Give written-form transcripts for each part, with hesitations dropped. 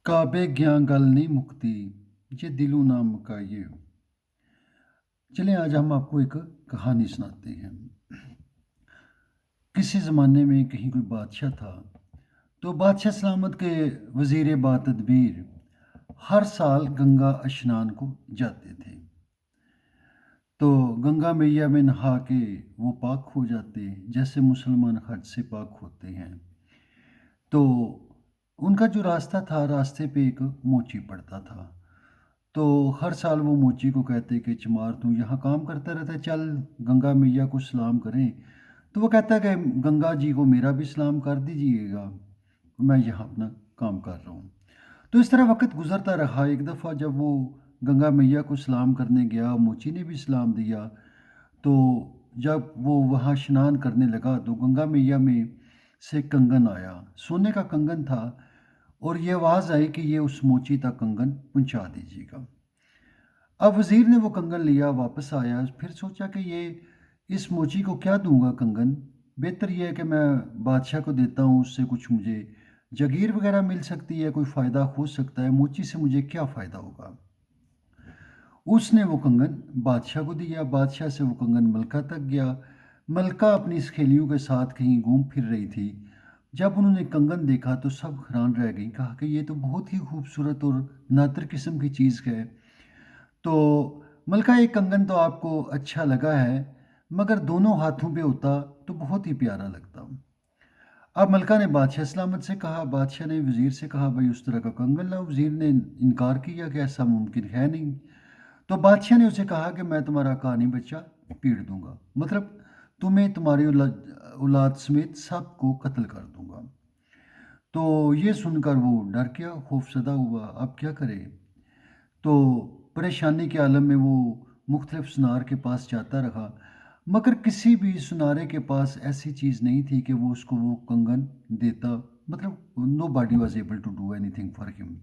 काबे गयां गल नहीं मुकती, ये दिलों ना मुकाइए। चलें आज हम आपको एक कहानी सुनाते हैं। किसी ज़माने में कहीं कोई बादशाह था। तो बादशाह सलामत के वज़ीर बातदबीर हर साल गंगा स्नान को जाते थे। तो गंगा मैया में नहा के वो पाक हो जाते, जैसे मुसलमान हज से पाक होते हैं। तो उनका जो रास्ता था, रास्ते पे एक मोची पड़ता था। तो हर साल वो मोची को कहते कि चमार तू यहाँ काम करता रहता है, चल गंगा मैया को सलाम करें। तो वो कहता है कि गंगा जी को मेरा भी सलाम कर दीजिएगा, मैं यहाँ अपना काम कर रहा हूँ। तो इस तरह वक्त गुजरता रहा। एक दफ़ा जब वो गंगा मैया को सलाम करने गया, मोची ने भी सलाम दिया। तो जब वो वहाँ स्नान करने लगा तो गंगा मैया में से कंगन आया, सोने का कंगन था। और ये आवाज़ आई कि ये उस मोची तक कंगन पहुँचा दीजिएगा। अब वज़ीर ने वो कंगन लिया, वापस आया, फिर सोचा कि ये इस मोची को क्या दूंगा कंगन, बेहतर ये है कि मैं बादशाह को देता हूँ, उससे कुछ मुझे जगीर वगैरह मिल सकती है, कोई फ़ायदा हो सकता है, मोची से मुझे क्या फ़ायदा होगा। उसने वो कंगन बादशाह को दिया, बादशाह से वो कंगन मलका तक गया। मलका अपनी सहेलियों के साथ कहीं घूम फिर रही थी। जब उन्होंने कंगन देखा तो सब हैरान रह गई, कहा कि ये तो बहुत ही खूबसूरत और नादिर किस्म की चीज़ है। तो मलका, एक कंगन तो आपको अच्छा लगा है, मगर दोनों हाथों पे होता तो बहुत ही प्यारा लगता। अब मलका ने बादशाह सलामत से कहा, बादशाह ने वज़ीर से कहा भाई उस तरह का कंगन लाओ। वज़ीर ने इनकार किया कि ऐसा मुमकिन है नहीं। तो बादशाह ने उसे कहा कि मैं तुम्हारा कहानी बच्चा पीट दूंगा, मतलब तुम्हें, तुम्हारी औलाद समेत सबको कत्ल कर दूंगा। तो ये सुनकर वो डर गया, खौफसदा हुआ, अब क्या करे। तो परेशानी के आलम में वो मुख्तलिफ सुनार के पास जाता रहा, मगर किसी भी सुनारे के पास ऐसी चीज़ नहीं थी कि वो उसको वो कंगन देता, मतलब nobody was able to do anything for him.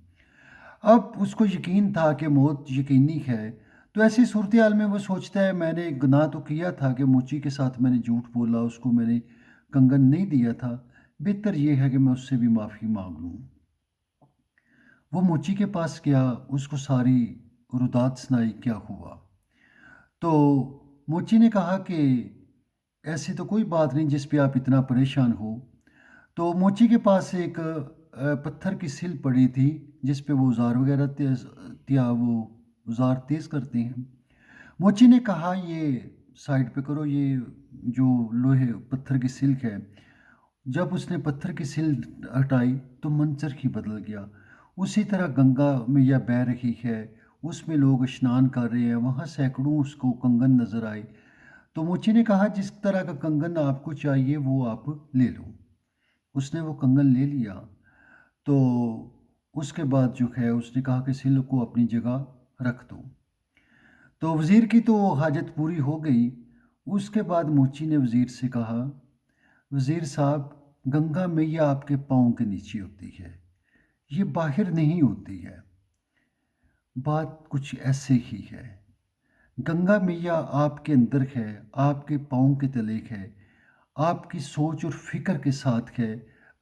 अब उसको यकीन था कि मौत यकीनी है। तो ऐसी सूरत हाल में वो सोचता है मैंने गुनाह तो किया था कि मोची के साथ मैंने झूठ बोला, उसको मैंने कंगन नहीं दिया था, बेहतर ये है कि मैं उससे भी माफ़ी मांग लूँ। वो मोची के पास गया, उसको सारी रुदात सुनाई क्या हुआ। तो मोची ने कहा कि ऐसी तो कोई बात नहीं जिस पे आप इतना परेशान हो। तो मोची के पास एक पत्थर की सिल पड़ी थी, जिस पे वो औज़ार वगैरह वो औज़ार तेज़ करते हैं। मोची ने कहा ये साइड पे करो, ये जो लोहे पत्थर की सिल्क है। जब उसने पत्थर की सिल हटाई तो मंजर ही बदल गया। उसी तरह गंगा मैया बह रही है, उसमें लोग स्नान कर रहे हैं, वहाँ सैकड़ों उसको कंगन नज़र आए। तो मोची ने कहा जिस तरह का कंगन आपको चाहिए वो आप ले लो। उसने वो कंगन ले लिया। तो उसके बाद जो है उसने कहा कि सिल को अपनी जगह रख दो। तो वज़ीर की तो हाजत पूरी हो गई। उसके बाद मोची ने वज़ीर से कहा, वज़ीर साहब, गंगा मैया आपके पाँव के नीचे होती है, ये बाहर नहीं होती है। बात कुछ ऐसे ही है। गंगा मैया आपके अंदर है, आपके पाँव के तले है, आपकी सोच और फ़िक्र के साथ है।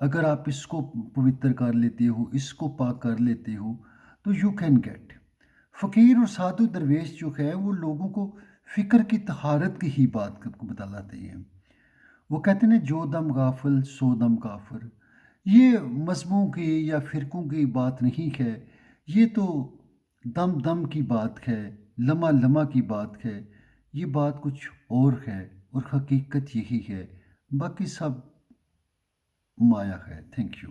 अगर आप इसको पवित्र कर लेते हो, इसको पाक कर लेते हो, तो यू कैन गेट। फ़कीर और साधु दरवेश जो है वो लोगों को फ़िक्र की तहारत की ही बात को बतलाते हैं। वो कहते हैं जो दम गाफिल सो दम काफिर। ये मज़हबों की या फ़िरक़ों की बात नहीं है, ये तो दम दम की बात है, लम्हा लम्हा की बात है। ये बात कुछ और है और हकीकत यही है, बाकी सब माया है। Thank you.